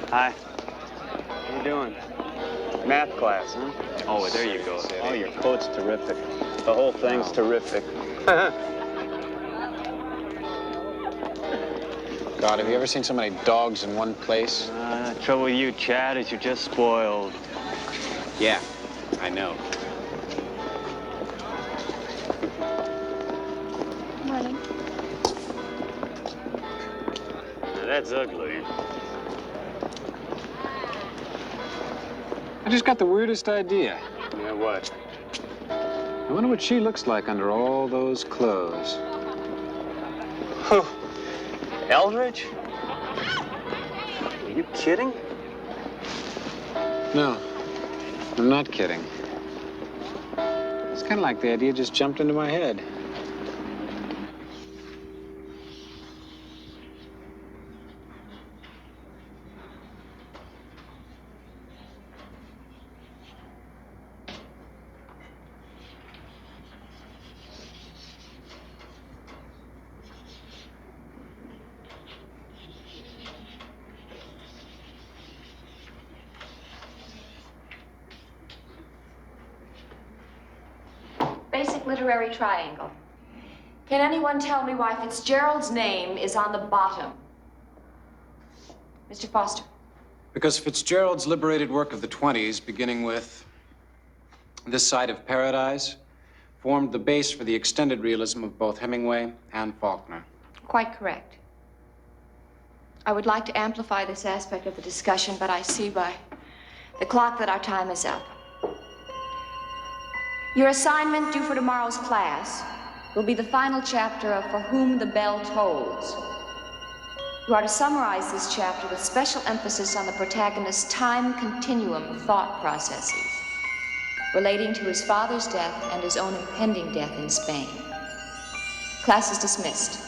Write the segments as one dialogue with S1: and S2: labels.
S1: Hi. How you doing? Math class, huh?
S2: Oh, there you go.
S1: Oh, your quote's terrific. The whole thing's terrific.
S3: God, have you ever seen so many dogs in one place?
S1: Trouble with you, Chad, is you're just spoiled.
S3: Yeah, I know.
S4: Morning.
S1: Now, that's ugly.
S3: I just got the weirdest idea.
S1: Yeah, what?
S3: I wonder what she looks like under all those clothes.
S1: Who? Eldridge? Are you kidding?
S3: No, I'm not kidding. It's kind of like the idea just jumped into my head.
S4: Basic literary triangle. Can anyone tell me why Fitzgerald's name is on the bottom? Mr. Foster.
S3: Because Fitzgerald's liberated work of the 20s, beginning with This Side of Paradise, formed the base for the extended realism of both Hemingway and Faulkner.
S4: Quite correct. I would like to amplify this aspect of the discussion, but I see by the clock that our time is up. Your assignment due for tomorrow's class will be the final chapter of For Whom the Bell Tolls. You are to summarize this chapter with special emphasis on the protagonist's time continuum thought processes relating to his father's death and his own impending death in Spain. Class is dismissed.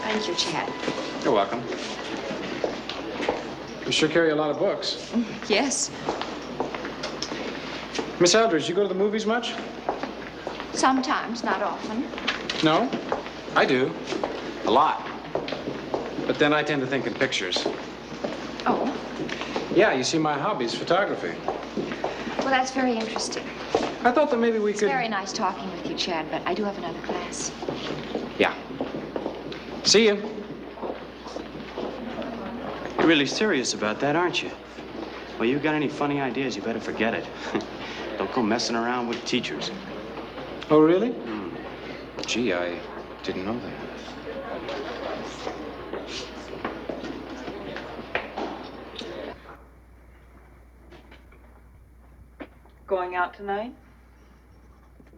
S4: Thank you, Chad.
S3: You're welcome. You sure carry a lot of books.
S4: Yes,
S3: Miss Eldridge, you go to the movies much?
S4: sometimes, not often.
S3: No? I do. A lot. But then I tend to think in pictures.
S4: Oh,
S3: Yeah, you see, my hobby is photography.
S4: well, that's very interesting.
S3: I thought that maybe we
S4: It's
S3: could...
S4: very nice talking with you, Chad, but I do have another class.
S3: Yeah. See you.
S1: You're really serious about that, aren't you? Well, you got any funny ideas, you better forget it. Don't go messing around with teachers.
S3: Oh, really? Gee, I didn't know that.
S5: Going out tonight?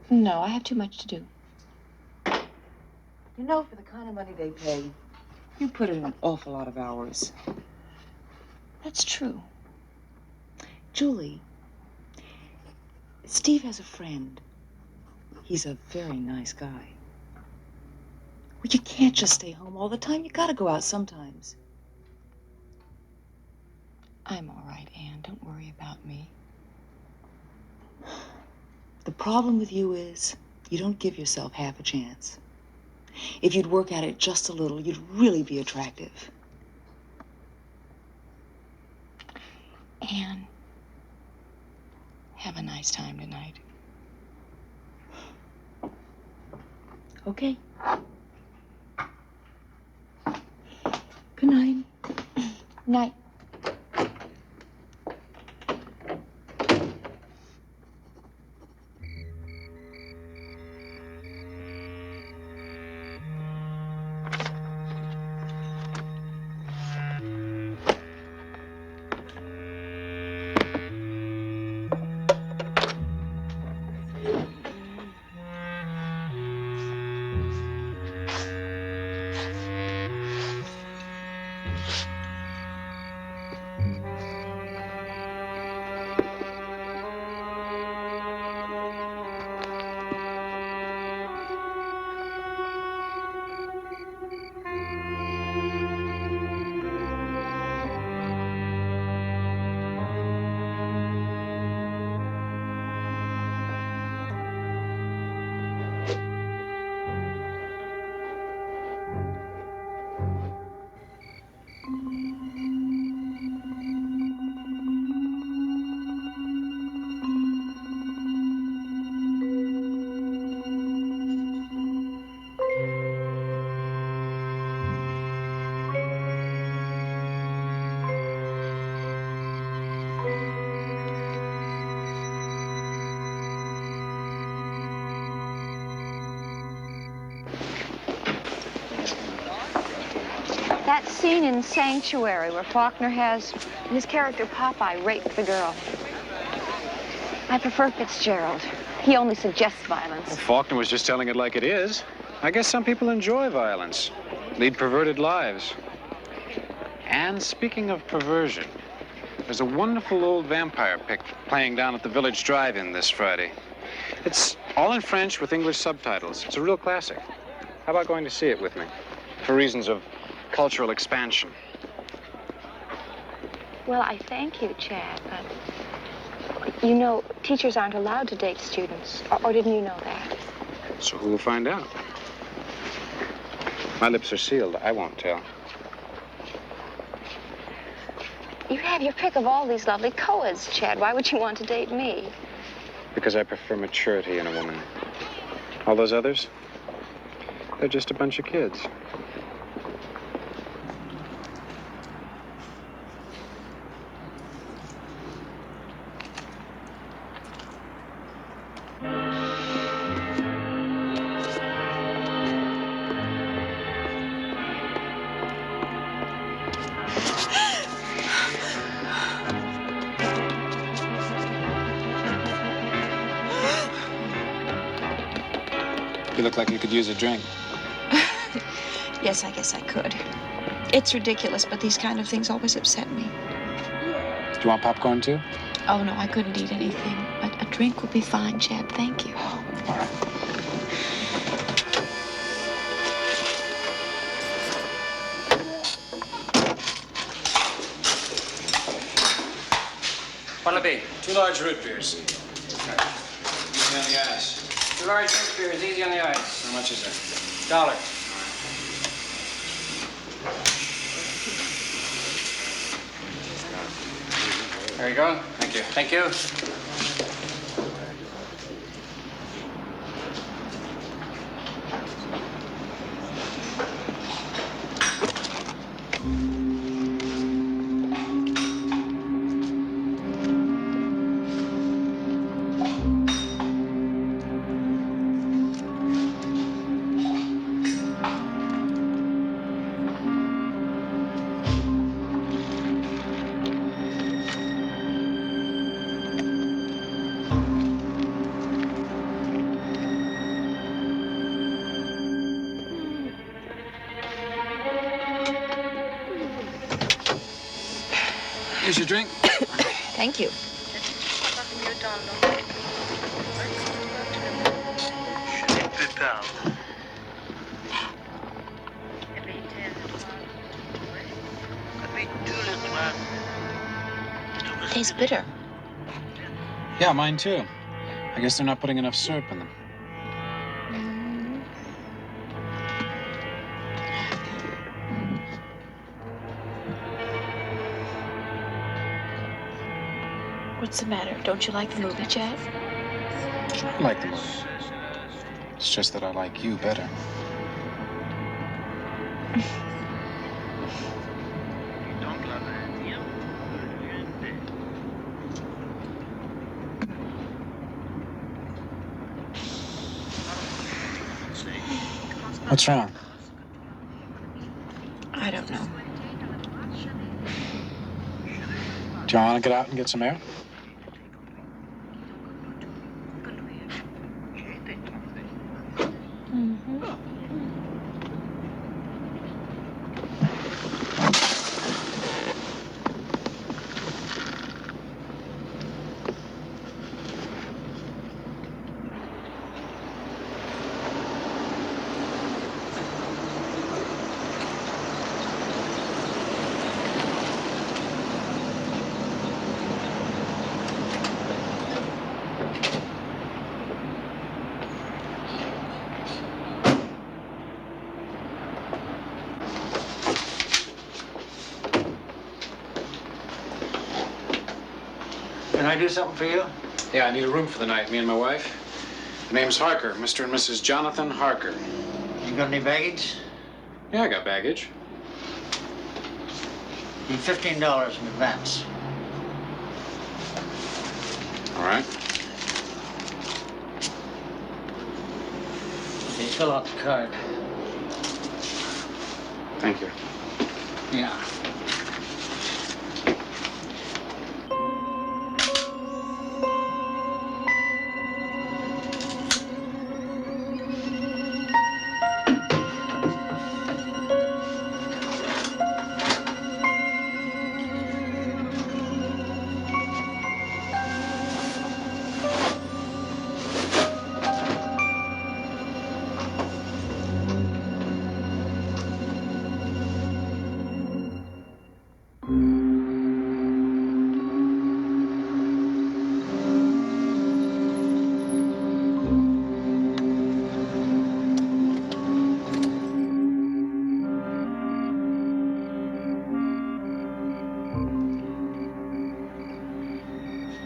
S4: No, I have too much to do.
S5: You know, for the kind of money they pay, you put in an awful lot of hours.
S4: That's true. Julie, Steve has a friend.
S5: He's a very nice guy. Well, you can't just stay home all the time. You gotta go out sometimes.
S4: I'm all right, Anne. Don't worry about me.
S5: The problem with you is you don't give yourself half a chance. If you'd work at it just a little, you'd really be attractive.
S4: Anne, have a nice time tonight.
S5: Okay. Good night.
S4: Night. That scene in Sanctuary where Faulkner has his character Popeye rape the girl. I prefer Fitzgerald. He only suggests violence.
S3: Well, Faulkner was just telling it like it is. I guess some people enjoy violence, lead perverted lives. And speaking of perversion, there's a wonderful old vampire pic playing down at the Village Drive-In this Friday. It's all in French with English subtitles. It's a real classic. How about going to see it with me? For reasons of cultural expansion.
S4: Well, I thank you, Chad, but you know, teachers aren't allowed to date students. Or didn't you know that?
S3: So who will find out? My lips are sealed. I won't tell.
S4: You have your pick of all these lovely co-eds, Chad. Why would you want to date me?
S3: Because I prefer maturity in a woman. All those others, they're just a bunch of kids. You look like you could use a drink.
S2: Yes, I guess I could. It's ridiculous, but these kind of things always upset me.
S3: Do you want popcorn, too?
S2: Oh, no, I couldn't eat anything. But a drink would be fine, Chad. Thank you.
S3: All right. What'll it be? 2 large root beers. Okay. Easy on the ice.
S6: 2 large root beers, easy on the ice.
S3: How much is it?
S6: $1. There you go.
S3: Thank you.
S6: Thank you.
S3: Here's your drink.
S2: Thank you. Tastes bitter.
S3: Yeah, mine too. I guess they're not putting enough syrup in them.
S2: What's the matter? Don't you like the movie, Chad?
S3: I like the movie. It's just that I like you better. What's wrong?
S2: I don't know.
S3: Do you want to get out and get some air?
S6: Can I do something for you?
S3: Yeah, I need a room for the night, me and my wife. The name's Harker, Mr. and Mrs. Jonathan Harker.
S6: You got any baggage?
S3: Yeah, I got baggage.
S6: Need $15 in advance.
S3: All right.
S6: Okay, fill out the card.
S3: Thank you.
S6: Yeah.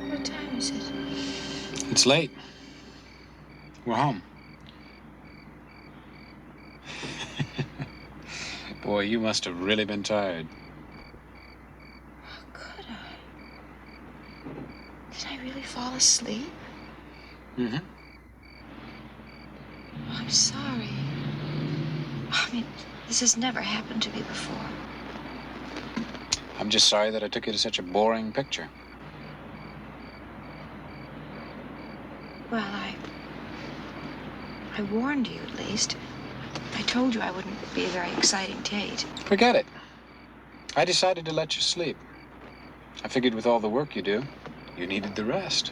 S2: What time is it?
S3: It's late. We're home. Boy, you must have really been tired.
S2: How could I? Did I really fall asleep?
S3: Mm-hmm.
S2: Oh, I'm sorry. I mean, this has never happened to me before.
S3: I'm just sorry that I took you to such a boring picture.
S2: Well, I warned you, at least. I told you I wouldn't be a very exciting date.
S3: Forget it. I decided to let you sleep. I figured with all the work you do, you needed the rest.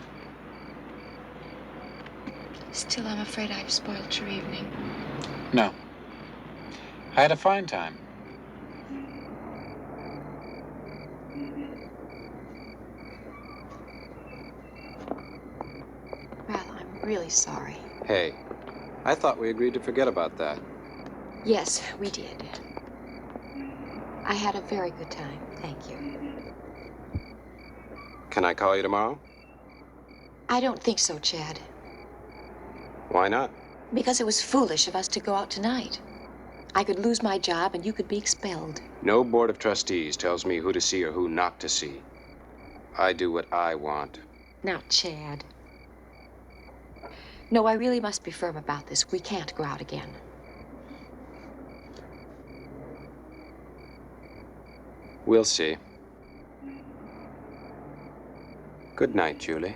S2: Still, I'm afraid I've spoiled your evening.
S3: No. I had a fine time.
S2: Well, I'm really sorry.
S3: Hey, I thought we agreed to forget about that.
S2: Yes, we did. I had a very good time. Thank you.
S1: Can I call you tomorrow?
S2: I don't think so, Chad.
S1: Why not?
S2: Because it was foolish of us to go out tonight. I could lose my job and you could be expelled.
S1: No board of trustees tells me who to see or who not to see. I do what I want.
S2: Now, Chad. No, I really must be firm about this. We can't go out again.
S1: We'll see. Good night, Julie.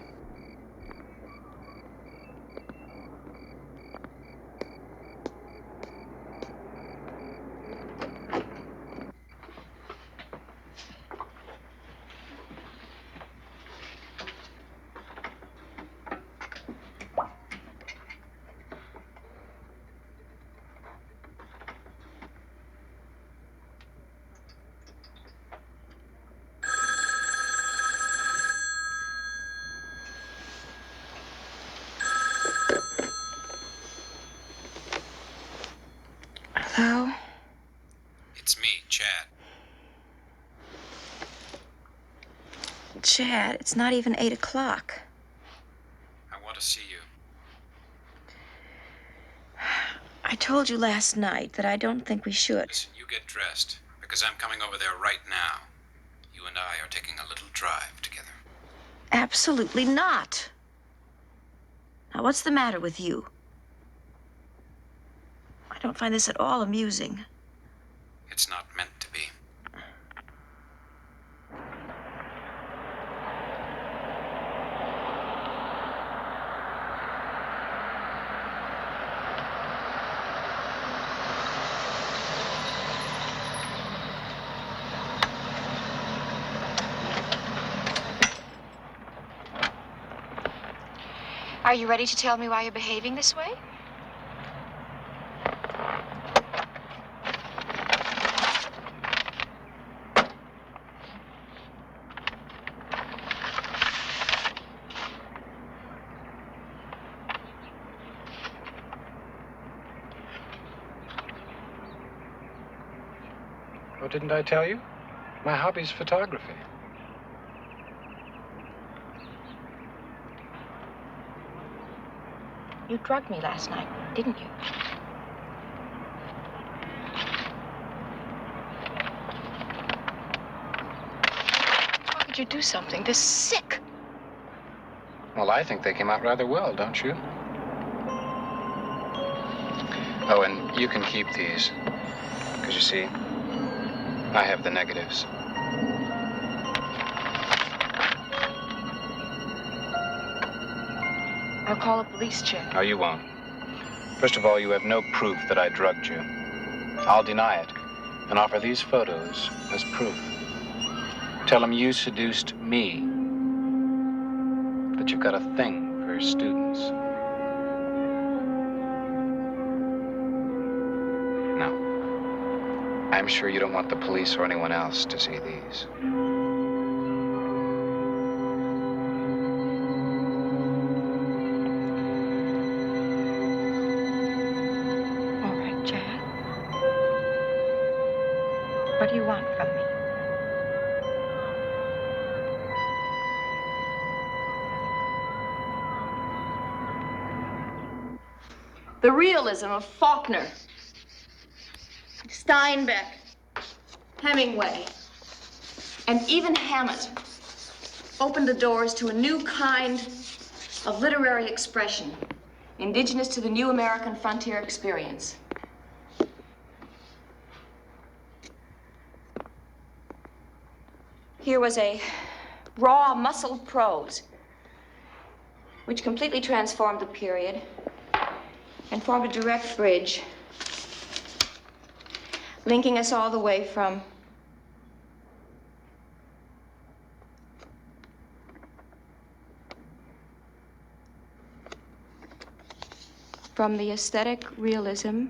S2: Hello?
S3: It's me, Chad.
S2: Chad, it's not even 8 o'clock.
S3: I want to see you.
S2: I told you last night that I don't think we should.
S3: Listen, you get dressed, because I'm coming over there right now. You and I are taking a little drive together.
S2: Absolutely not. Now, what's the matter with you? I don't find this at all amusing.
S3: It's not meant to be.
S2: Are you ready to tell me why you're behaving this way?
S3: Oh, didn't I tell you? My hobby's photography.
S2: You drugged me last night, didn't you? Why would you do something this sick?
S3: Well, I think they came out rather well, don't you? Oh, and you can keep these. Because you see, I have the negatives.
S2: I'll call the police, Chad.
S3: No, you won't. First of all, you have no proof that I drugged you. I'll deny it and offer these photos as proof. Tell them you seduced me, that you've got a thing for students. No. I'm sure you don't want the police or anyone else to see these.
S2: All right, Chad. What do you want from me?
S4: The realism of Faulkner, Steinbeck, Hemingway, and even Hammett opened the doors to a new kind of literary expression, indigenous to the new American frontier experience. Here was a raw, muscled prose, which completely transformed the period and formed a direct bridge, linking us all the way from the aesthetic realism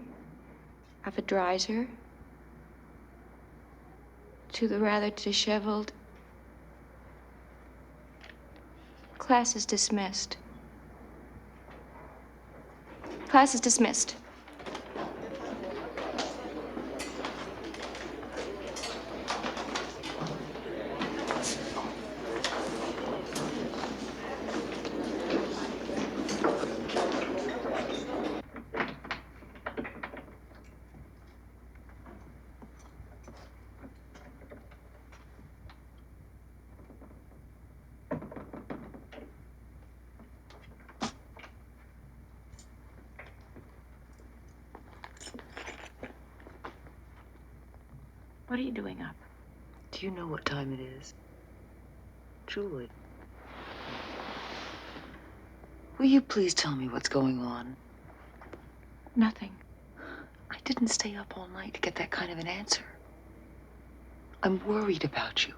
S4: of a Dreiser to the rather disheveled class is dismissed. Class is dismissed.
S2: What are you doing up?
S5: Do you know what time it is? Julie. Will you please tell me what's going on?
S2: Nothing.
S5: I didn't stay up all night to get that kind of an answer. I'm worried about you.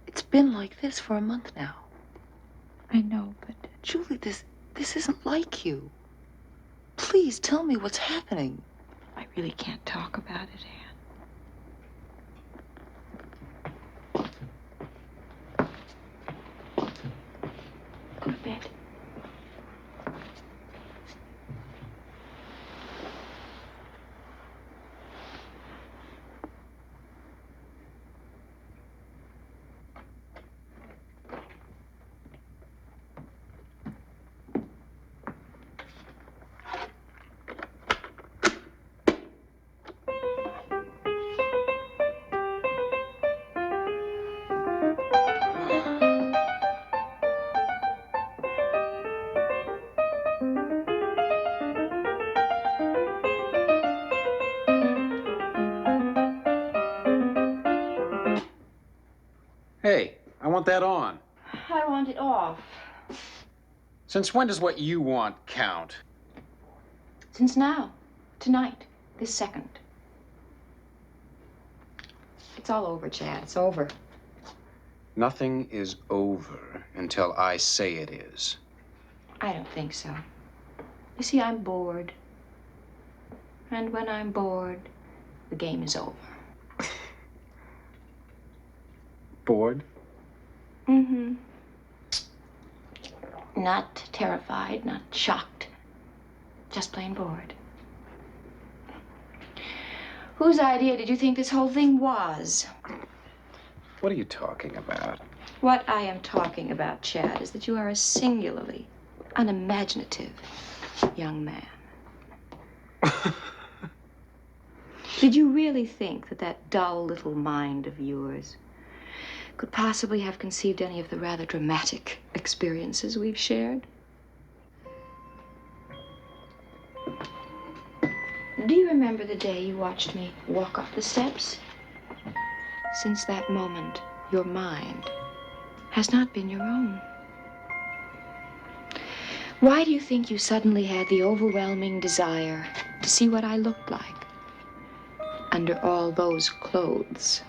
S5: It's been like this for a month now.
S2: I know, but
S5: Julie, this isn't like you. Please tell me what's happening.
S2: I really can't talk about it, Anne. Go to bed.
S3: Hey, I want that on.
S4: I want it off.
S3: Since when does what you want count?
S4: Since now, tonight, this second. It's all over, Chad. It's over.
S3: Nothing is over until I say it is.
S4: I don't think so. You see, I'm bored. And when I'm bored, the game is over.
S3: Bored?
S4: Mm-hmm. Not terrified, not shocked. Just plain bored. Whose idea did you think this whole thing was?
S3: What are you talking about?
S4: What I am talking about, Chad, is that you are a singularly unimaginative young man. Did you really think that that dull little mind of yours could possibly have conceived any of the rather dramatic experiences we've shared? Do you
S2: remember the day you watched me walk up the steps? Since that moment, your mind has not been your own. Why do you think you suddenly had the overwhelming desire to see what I looked like under all those clothes?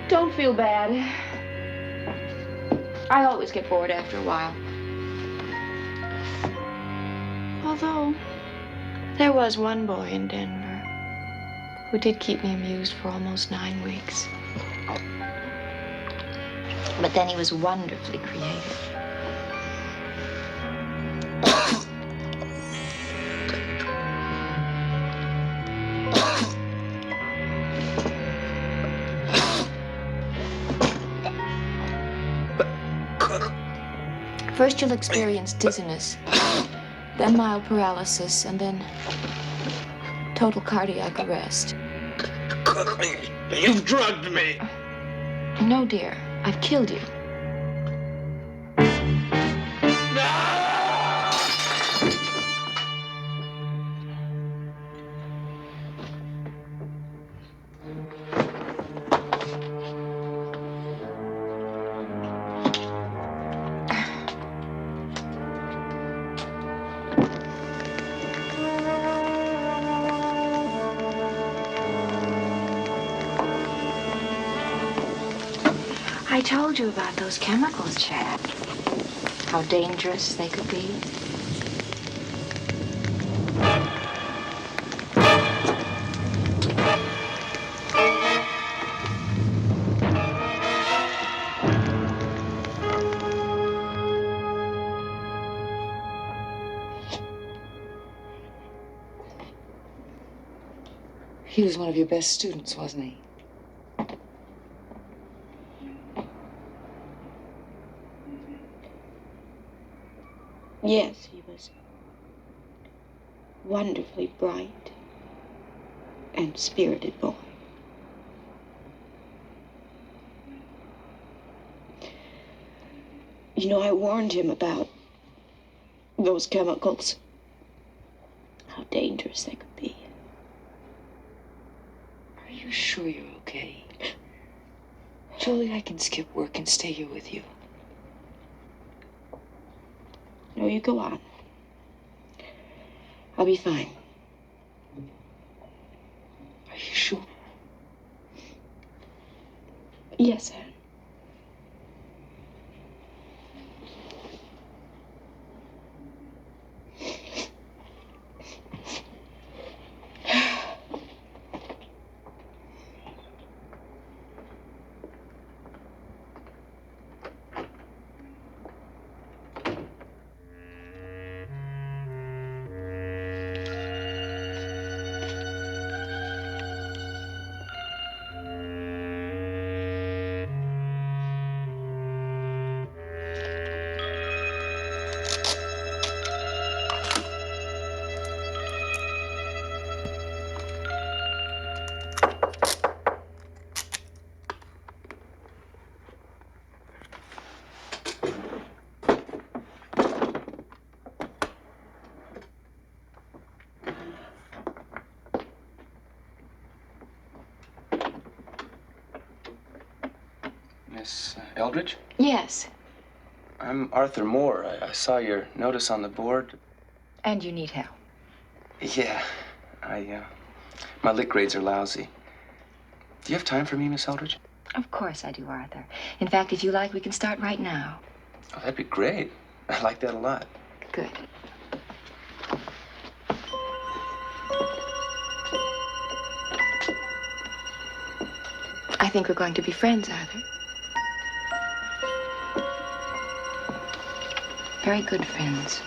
S2: Don't feel bad. I always get bored after a while. Although, there was one boy in Denver who did keep me amused for almost 9 weeks. But then he was wonderfully creative. First you'll experience dizziness, then mild paralysis, and then total cardiac arrest.
S7: You've drugged me.
S2: No, dear, I've killed you. I told you about those chemicals, Chad. How dangerous they could be.
S5: He was one of your best students, wasn't he?
S2: Yes, he was wonderfully bright and spirited boy. You know, I warned him about those chemicals, how dangerous they could be.
S5: Are you sure you're okay? Julie, I can skip work and stay here with you.
S2: No, you go on. I'll be fine.
S5: Are you sure?
S2: Yes, Anne.
S8: Miss Eldridge?
S2: Yes.
S8: I'm Arthur Moore. I saw your notice on the board.
S2: And you need help.
S8: Yeah, my lit grades are lousy. Do you have time for me, Miss Eldridge?
S2: Of course I do, Arthur. In fact, if you like, we can start right now.
S8: Oh, that'd be great. I like that a lot.
S2: Good. I think we're going to be friends, Arthur. Very good friends.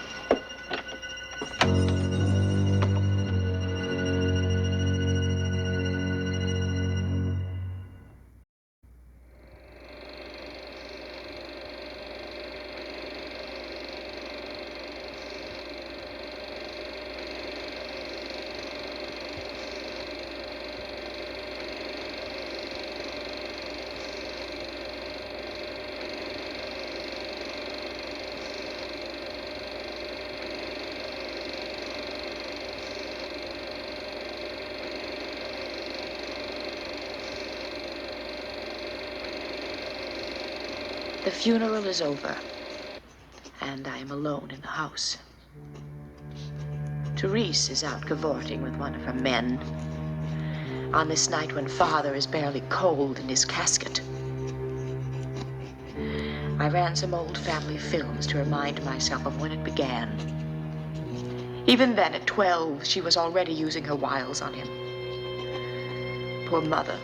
S2: The funeral is over, and I am alone in the house. Therese is out cavorting with one of her men on this night when Father is barely cold in his casket. I ran some old family films to remind myself of when it began. Even then, at 12, she was already using her wiles on him. Poor Mother,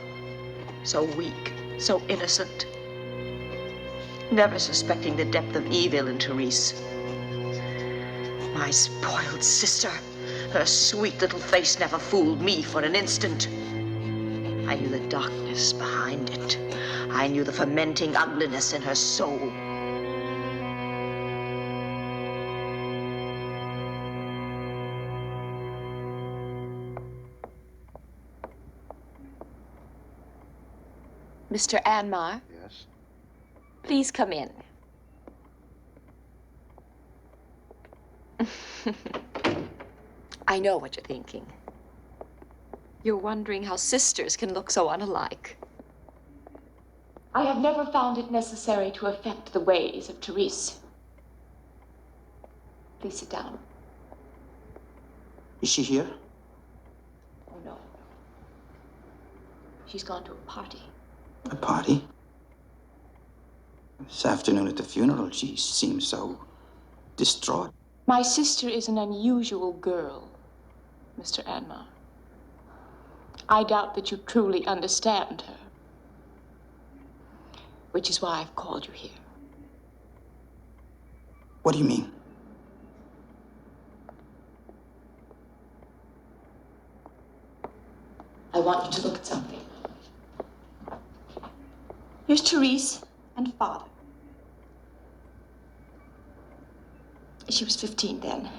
S2: so weak, so innocent, never suspecting the depth of evil in Therese. My spoiled sister, her sweet little face never fooled me for an instant. I knew the darkness behind it. I knew the fermenting ugliness in her soul.
S4: Mr. Anmar,
S3: Yes?
S4: please come in. I know what you're thinking. You're wondering how sisters can look so unalike. I have never found it necessary to affect the ways of Therese. Please sit down.
S7: Is she here?
S4: Oh, no. She's gone to a party.
S7: A party? This afternoon at the funeral, she seemed so distraught.
S4: My sister is an unusual girl, Mr. Anmar. I doubt that you truly understand her, which is why I've called you here.
S7: What do you mean?
S4: I want you to look at something. Here's Therese and Father. She was 15 then.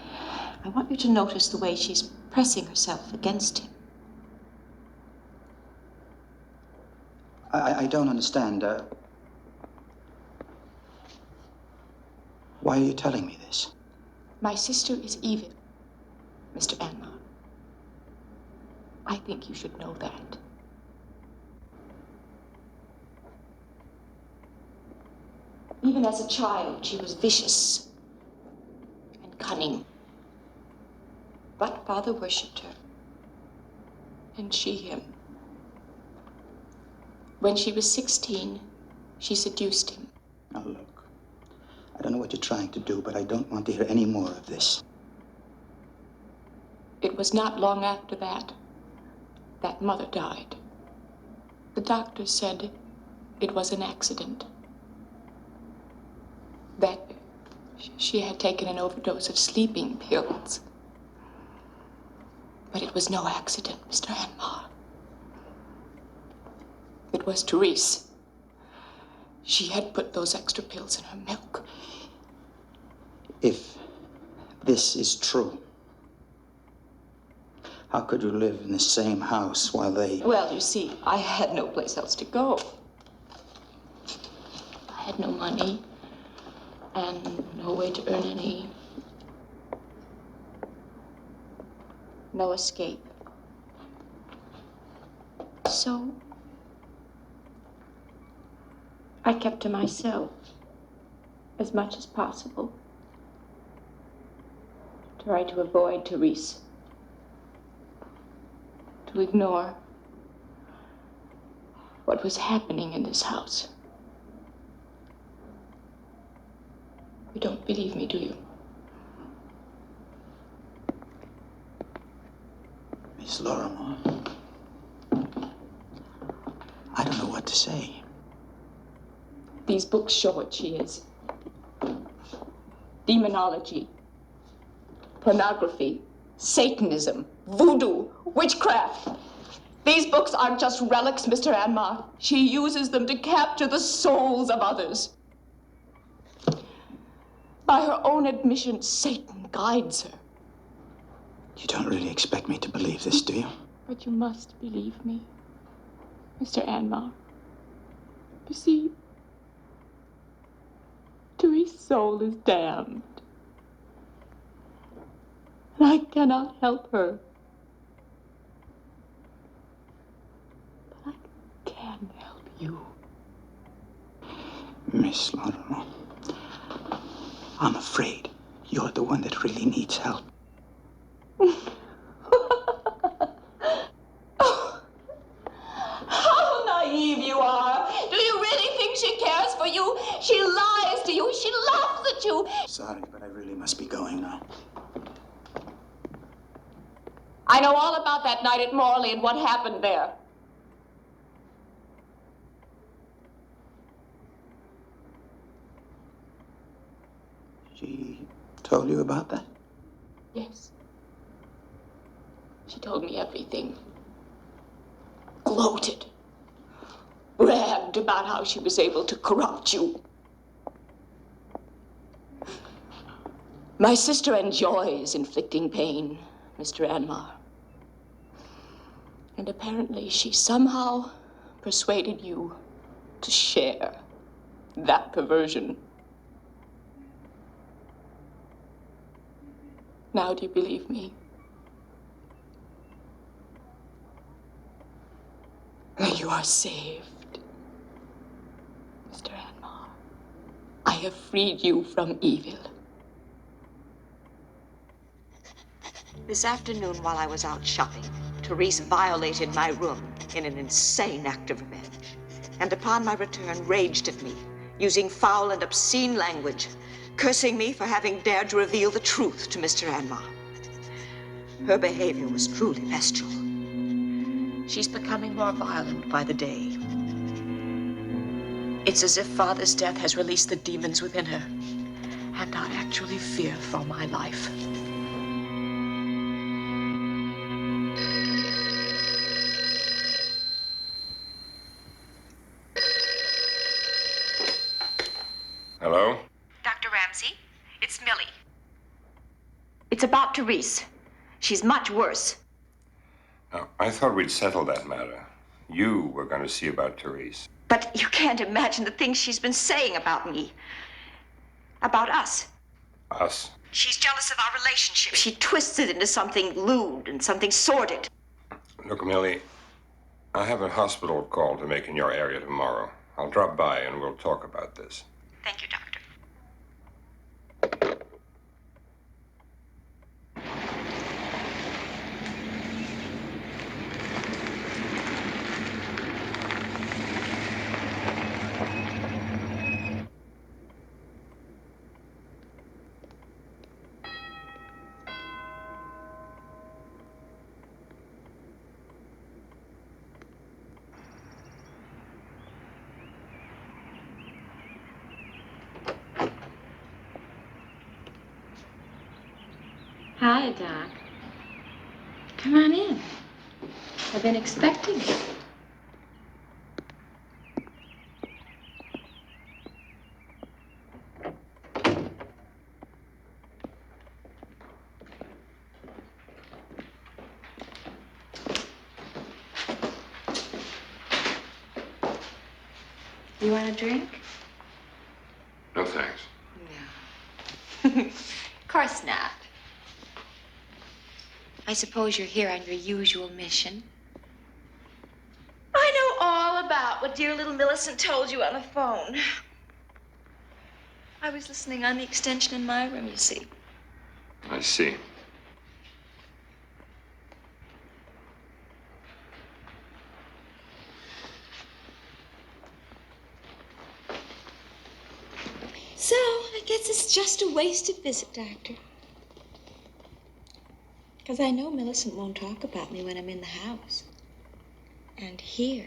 S4: I want you to notice the way she's pressing herself against him.
S7: I don't understand. Why are you telling me this?
S4: My sister is evil, Mr. Anmar. I think you should know that. Even as a child, she was vicious and cunning. But Father worshipped her, and she him. When she was 16, she seduced him.
S7: Now look, I don't know what you're trying to do, but I don't want to hear any more of this.
S4: It was not long after that Mother died. The doctor said it was an accident. That she had taken an overdose of sleeping pills. But it was no accident, Mr. Anmar. It was Therese. She had put those extra pills in her milk.
S7: If this is true, how could you live in the same house while they...
S4: Well, you see, I had no place else to go. I had no money and no way to earn any. No escape. So I kept to myself as much as possible. Tried to avoid Therese. To ignore what was happening in this house. You don't believe me, do you?
S7: Miss Lorimore, I don't know what to say.
S4: These books show what she is. Demonology, pornography, Satanism, voodoo, witchcraft. These books aren't just relics, Mr. Anmar. She uses them to capture the souls of others. By her own admission, Satan guides her.
S7: You don't really expect me to believe this, do you?
S4: But you must believe me, Mr. Anmar. You see, Therese's soul is damned. And I cannot help her. But I can help you.
S7: Miss Miss Lauderdale, I'm afraid you're the one that really needs help.
S2: How naive you are. Do you really think she cares for you? She lies to you. She laughs at you.
S7: Sorry, but I really must be going now.
S2: I know all about that night at Morley and what happened there.
S7: She told you about that?
S2: Yes. She told me everything. Gloated. Bragged about how she was able to corrupt you. My sister enjoys inflicting pain, Mr. Anmar. And apparently she somehow persuaded you to share that perversion. Now do you believe me? You are saved, Mr. Anmar. I have freed you from evil. This afternoon, while I was out shopping, Therese violated my room in an insane act of revenge. And upon my return, raged at me, using foul and obscene language, cursing me for having dared to reveal the truth to Mr. Anmar. Her behavior was truly bestial. She's becoming more violent by the day. It's as if Father's death has released the demons within her, and I actually fear for my life.
S9: Hello?
S2: Dr. Ramsey, it's Millie. It's about Therese. She's much worse.
S9: Now, I thought we'd settled that matter. You were going to see about Therese.
S2: But you can't imagine the things she's been saying about me. About us.
S9: Us?
S2: She's jealous of our relationship. She twists it into something lewd and something sordid.
S9: Look, Millie, I have a hospital call to make in your area tomorrow. I'll drop by and we'll talk about this.
S2: Thank you, Doctor.
S4: Hi, Doc. Come on in. I've been expecting you. You want a drink?
S9: No, thanks.
S4: No. Of course not. I suppose you're here on your usual mission.
S2: I know all about what dear little Millicent told you on the phone. I was listening on the extension in my room, you see.
S9: I see.
S4: So, I guess it's just a wasted visit, Doctor. Because I know Millicent won't talk about me when I'm in the house. And here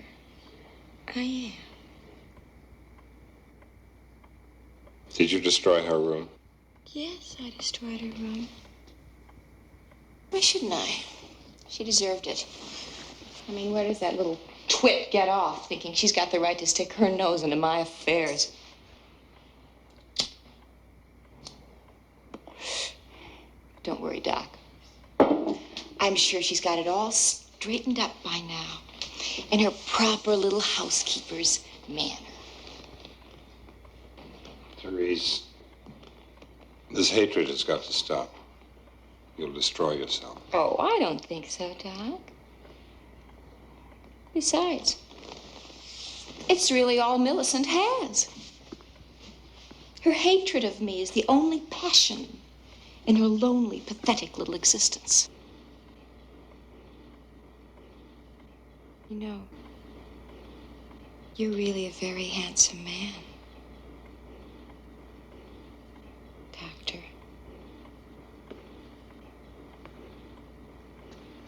S4: I am.
S9: Did you destroy her room?
S4: Yes, I destroyed her room. Why shouldn't I? She deserved it. I mean, where does that little twit get off thinking she's got the right to stick her nose into my affairs? Don't worry, Doc. I'm sure she's got it all straightened up by now, in her proper little housekeeper's manner.
S9: Therese, this hatred has got to stop. You'll destroy yourself.
S4: Oh, I don't think so, Doc. Besides, it's really all Millicent has. Her hatred of me is the only passion in her lonely, pathetic little existence. You know, you're really a very handsome man, Doctor.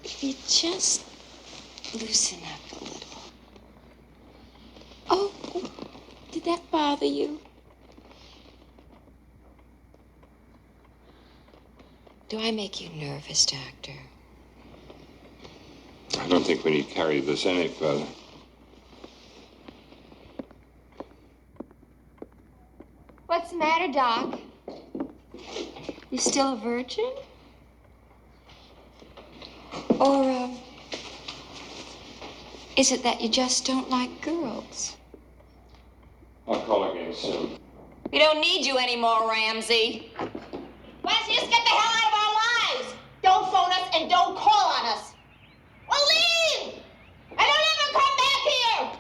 S4: If you just loosen up a little. Oh, did that bother you? Do I make you nervous, Doctor?
S9: I don't think we need carry this any further.
S4: What's the matter, Doc? You still a virgin? Or, is it that you just don't like girls?
S9: I'll call again soon.
S10: We don't need you anymore, Ramsey.
S11: Why don't you just get the hell out of our lives? Don't phone us and don't call on us. Well, leave! And don't ever come back here!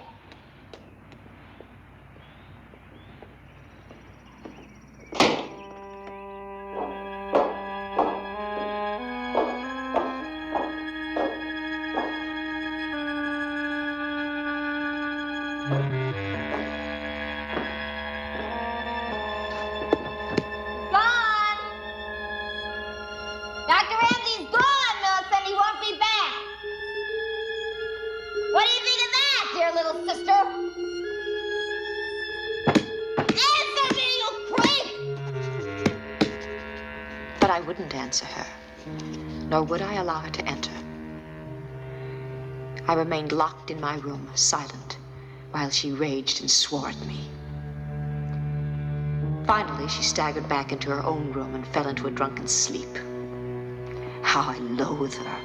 S10: Gone. Dr. Ramsey's gone, Millicent. He won't be back. What do you think of that, dear little sister? Answer me, you creep!
S2: But I wouldn't answer her, nor would I allow her to enter. I remained locked in my room, silent, while she raged and swore at me. Finally, she staggered back into her own room and fell into a drunken sleep. How I loathe her.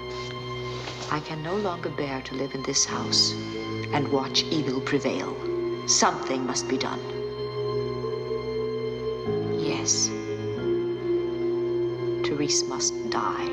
S2: I can no longer bear to live in this house and watch evil prevail. Something must be done. Yes. Therese must die.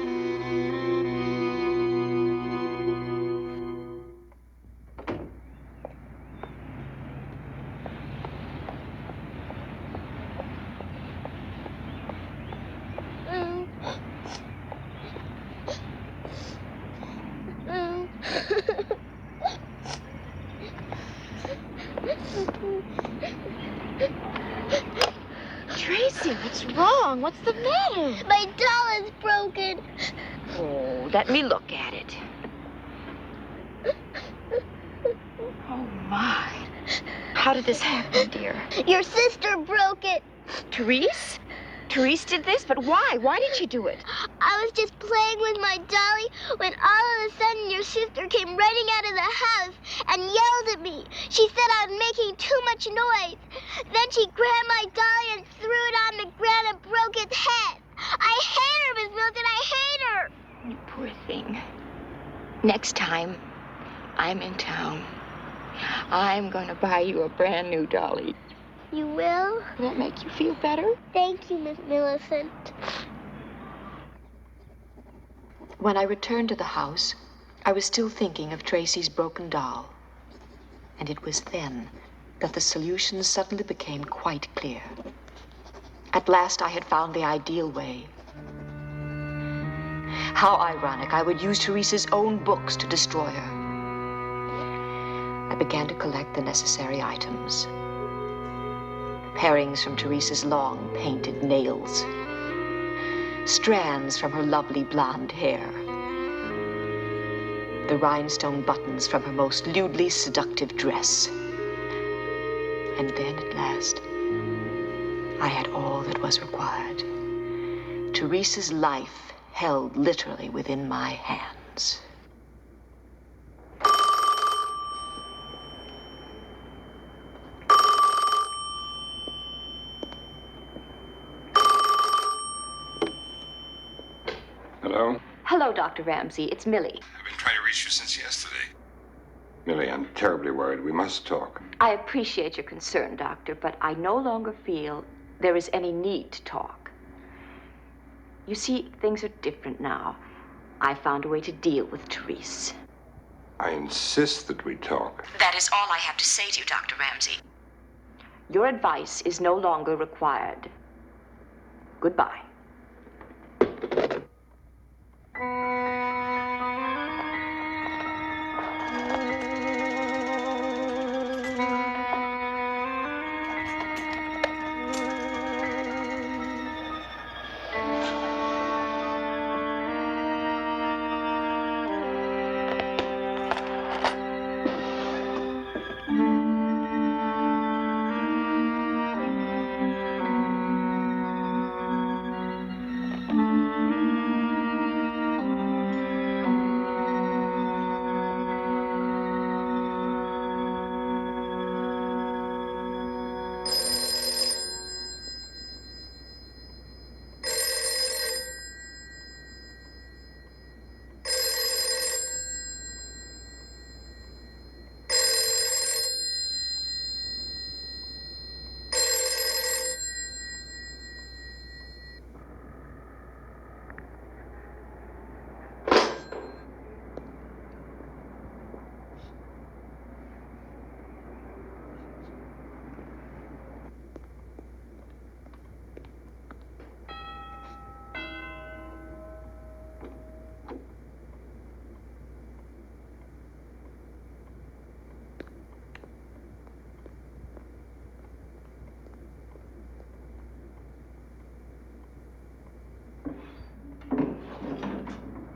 S12: Tracy, what's wrong? What's the matter?
S11: My doll is broken.
S12: Oh, let me look at it. Oh, my. How did this happen, dear?
S11: Your sister broke it.
S12: Therese? Therese did this? But why? Why did she do it?
S11: I was just playing with my dolly when all of a sudden your sister came running out of the house and yelled at me. She said I was making too much noise. Then she grabbed my dolly and threw it on the ground and broke its head. I hate her, Miss Milton. I hate her.
S12: You poor thing. Next time I'm in town, I'm going to buy you a brand new dolly.
S11: You will?
S12: Will that make you feel better?
S11: Thank you, Miss Millicent.
S2: When I returned to the house, I was still thinking of Tracy's broken doll. And it was then that the solution suddenly became quite clear. At last I had found the ideal way. How ironic, I would use Therese's own books to destroy her. I began to collect the necessary items. Parings from Therese's long painted nails. Strands from her lovely blonde hair. The rhinestone buttons from her most lewdly seductive dress. And then, at last, I had all that was required. Therese's life held literally within my hands.
S9: Hello?
S12: Hello, Dr. Ramsey. It's Millie.
S9: I've been trying to reach you since yesterday. Millie, I'm terribly worried. We must talk.
S12: I appreciate your concern, Doctor, but I no longer feel there is any need to talk. You see, things are different now. I found a way to deal with Therese.
S9: I insist that we talk.
S2: That is all I have to say to you, Dr. Ramsey.
S12: Your advice is no longer required. Goodbye.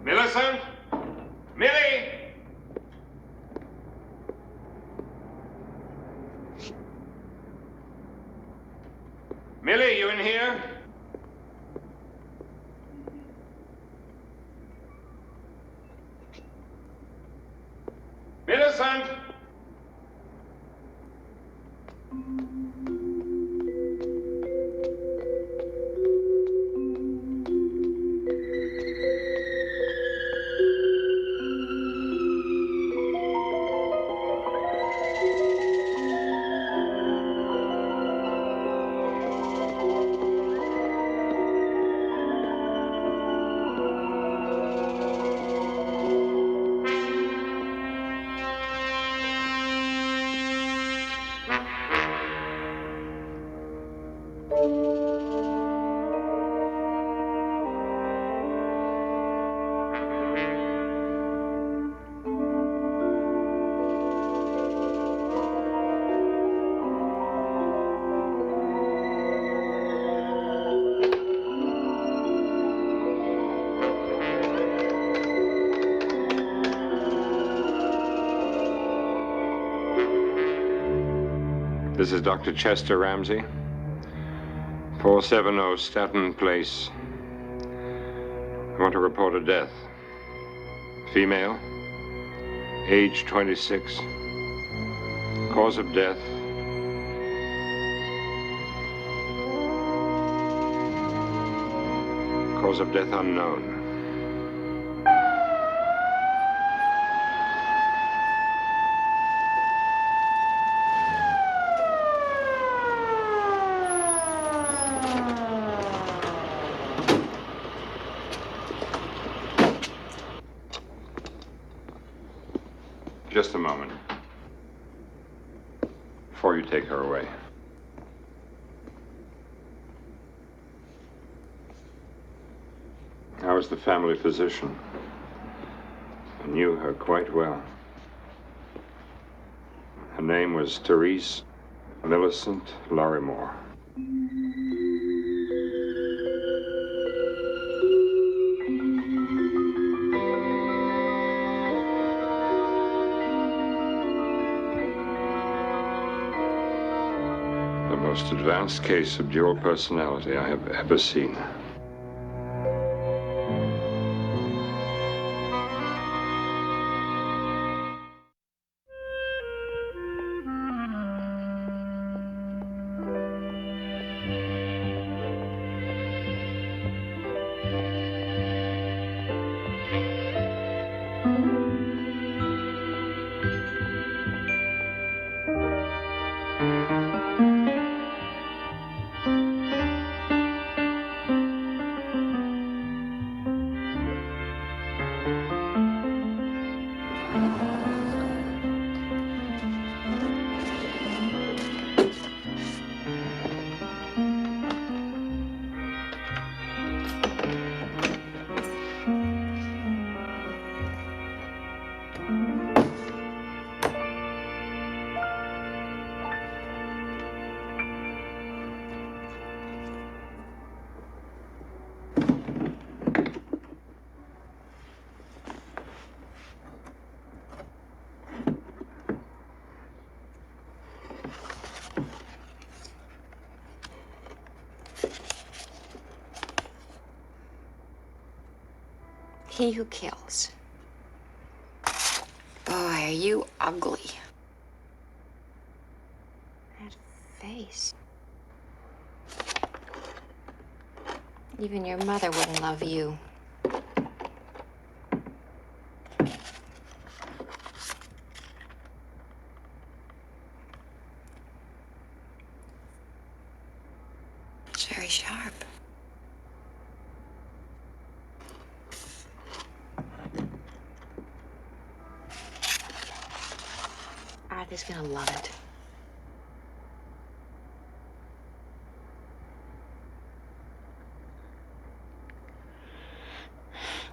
S9: Millicent? Millie? Millie, you in here? Millicent? This is Dr. Chester Ramsey, 470 Staten Place. I want to report a death. Female, age 26. Cause of death, unknown. Just a moment. Before you take her away. I was the family physician. I knew her quite well. Her name was Therese Millicent Larimore. The most advanced case of dual personality I have ever seen.
S4: he who kills. Boy, are you ugly. That face. Even your mother wouldn't love you. It's very sharp. Arthur's gonna love it.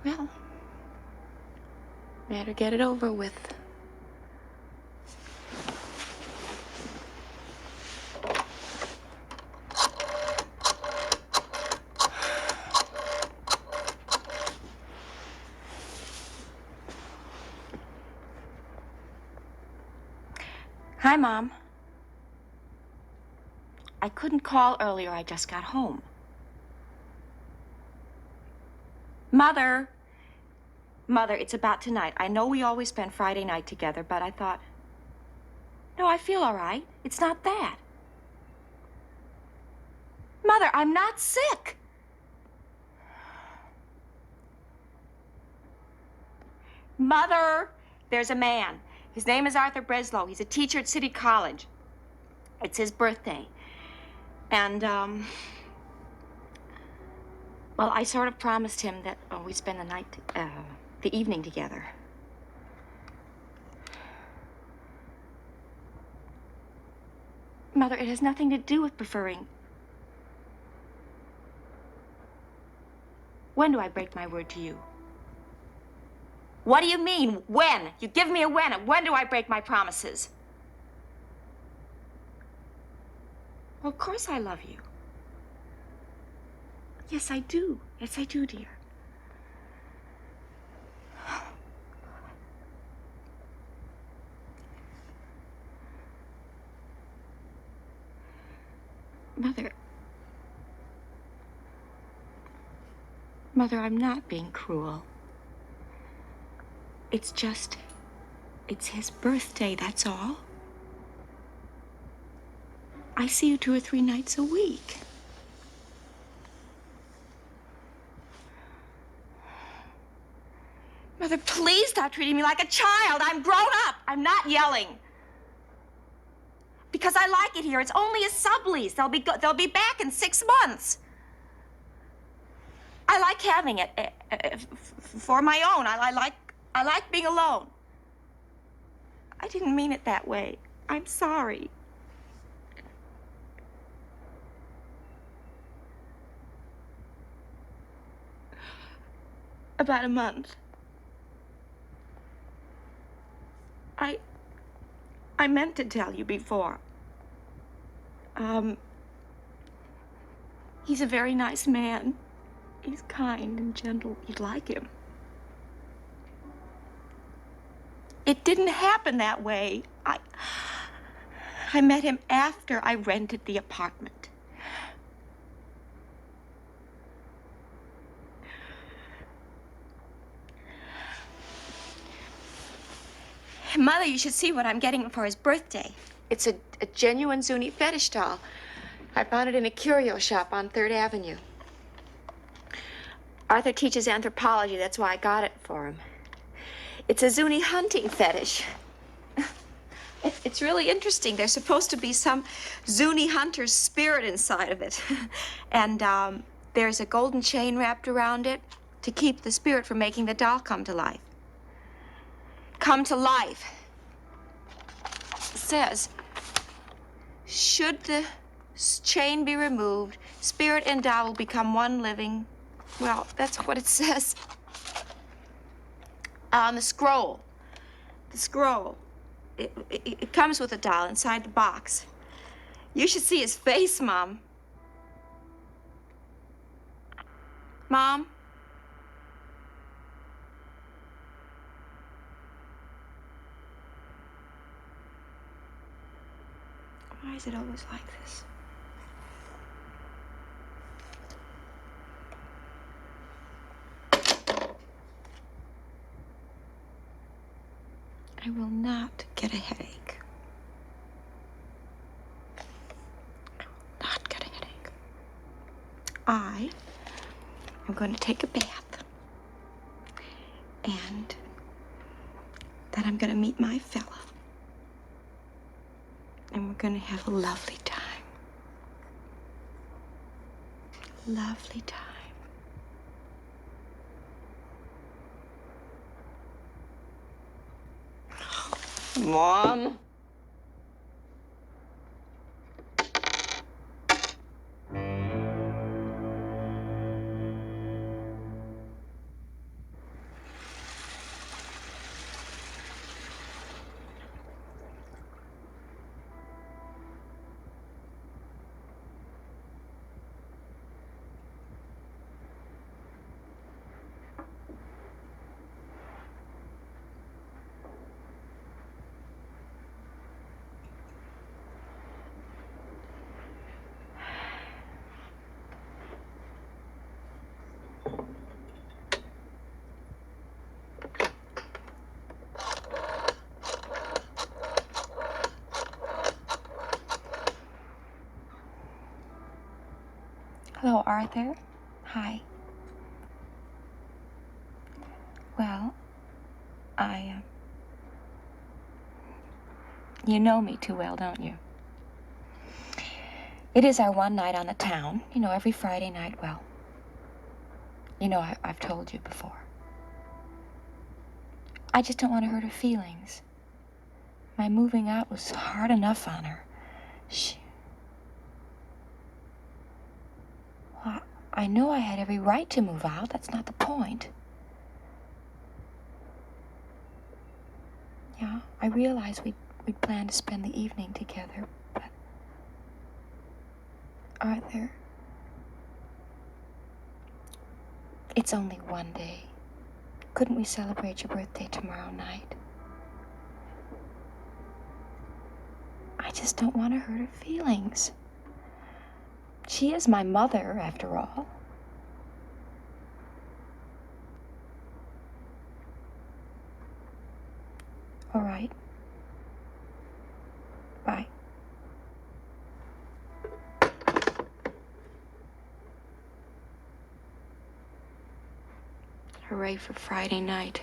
S4: Well, better get it over with. Hi, Mom. I couldn't call earlier. I just got home. Mother. Mother, it's about tonight. I know we always spend Friday night together, but I thought... No, I feel all right. It's not that. Mother, I'm not sick. Mother, there's a man. His name is Arthur Breslow. He's a teacher at City College. It's his birthday. And, well, I sort of promised him that we'd spend the evening together. Mother, it has nothing to do with preferring. When do I break my word to you? What do you mean, when? You give me a when, and when do I break my promises? Well, of course I love you. Yes, I do. Yes, I do, dear. Mother, I'm not being cruel. It's just, it's his birthday, that's all. I see you 2 or 3 nights a week. Mother, please stop treating me like a child. I'm grown up. I'm not yelling. Because I like it here. It's only a sublease. They'll be back in 6 months. I like having it for my own. I like being alone. I didn't mean it that way. I'm sorry. About a month. I meant to tell you before. He's a very nice man. He's kind and gentle. You'd like him. It didn't happen that way. I met him after I rented the apartment. Mother, you should see what I'm getting him for his birthday. It's a genuine Zuni fetish doll. I found it in a curio shop on 3rd Avenue. Arthur teaches anthropology, that's why I got it for him. It's a Zuni hunting fetish. It's really interesting. There's supposed to be some Zuni hunter's spirit inside of it. And there's a golden chain wrapped around it to keep the spirit from making the doll come to life. Come to life. It says, should the chain be removed, spirit and doll will become one living. Well, that's what it says. On the scroll. The scroll. It comes with a doll inside the box. You should see his face, Mom. Mom? Why is it always like this?
S2: I will not get a headache. I will not get a headache. I am going to take a bath. And then I'm going to meet my fella. And we're going to have a lovely time. Lovely time. Mom? Hello, Arthur. Hi. Well, you know me too well, don't you? It is our one night on the town. You know, every Friday night. Well, you know, I've told you before. I just don't want to hurt her feelings. My moving out was hard enough on her. Well, I know I had every right to move out. That's not the point. Yeah, I realized we'd planned to spend the evening together, but... Arthur, it's only one day. Couldn't we celebrate your birthday tomorrow night? I just don't want to hurt her feelings. She is my mother, after all. All right. Bye. Hooray for Friday night.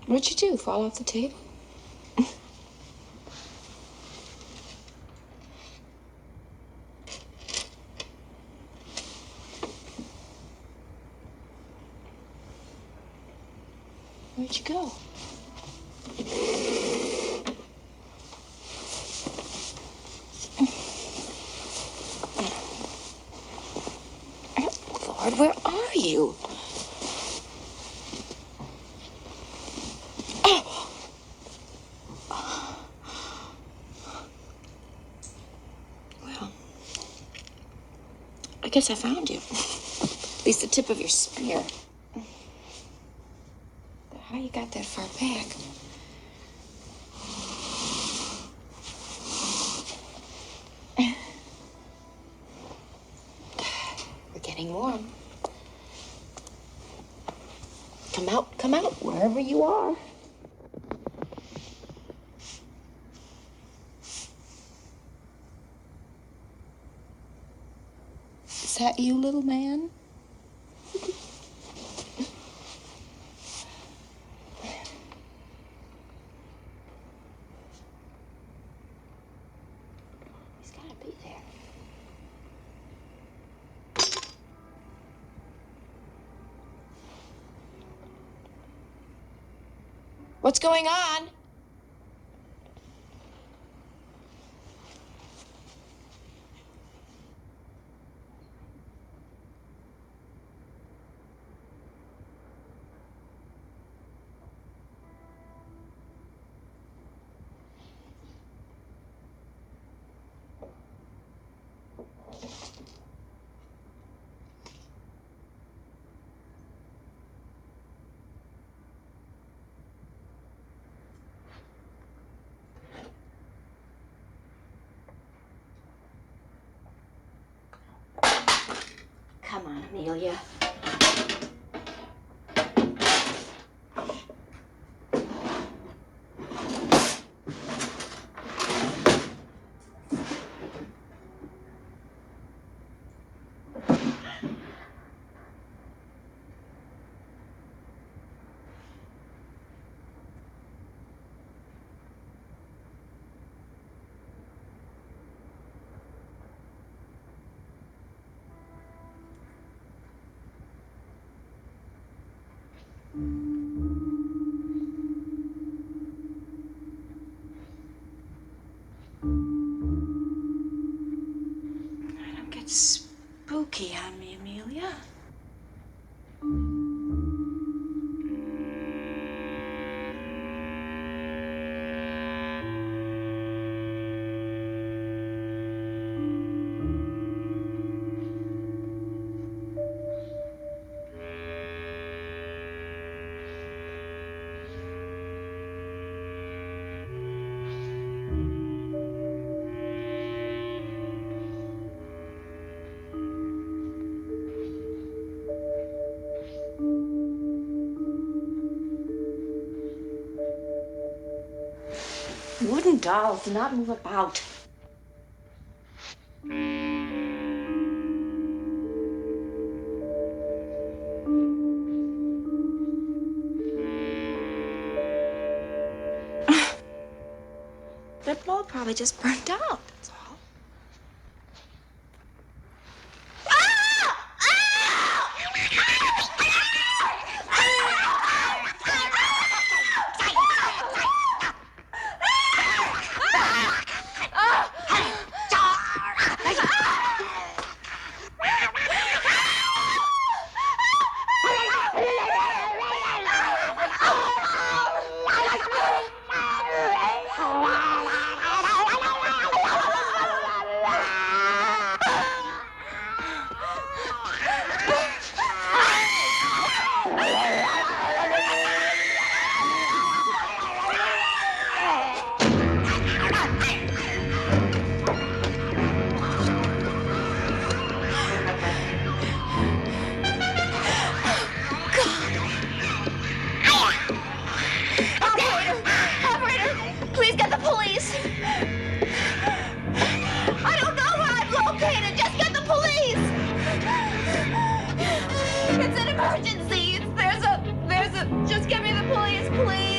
S2: What'd you do? Fall off the table? Where'd you go? Lord, where are you? Well, I guess I found you. At least the tip of your spear. How you got that far back? We're getting warm. Come out, wherever you are.
S5: Is that you, little man?
S12: He's gotta be there.
S5: What's going on?
S12: Come on, Amelia.
S4: Don't get spooky on me, Amelia.
S12: Wooden dolls do not move about.
S4: That bulb probably just burnt out, that's all.
S10: Please get the police. I don't know where I'm located. Just get the police. It's an emergency. Just get me the police, please.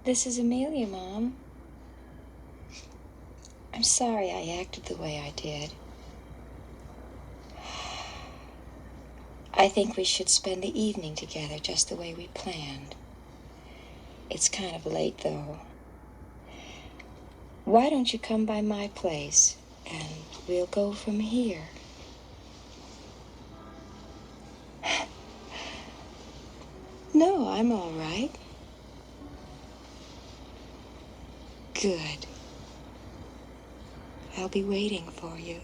S13: This is Amelia, Mom. I'm sorry I acted the way I did. I think we should spend the evening together just the way we planned. It's kind of late, though. Why don't you come by my place, and we'll go from here? No, I'm all right. Good. I'll be waiting for you.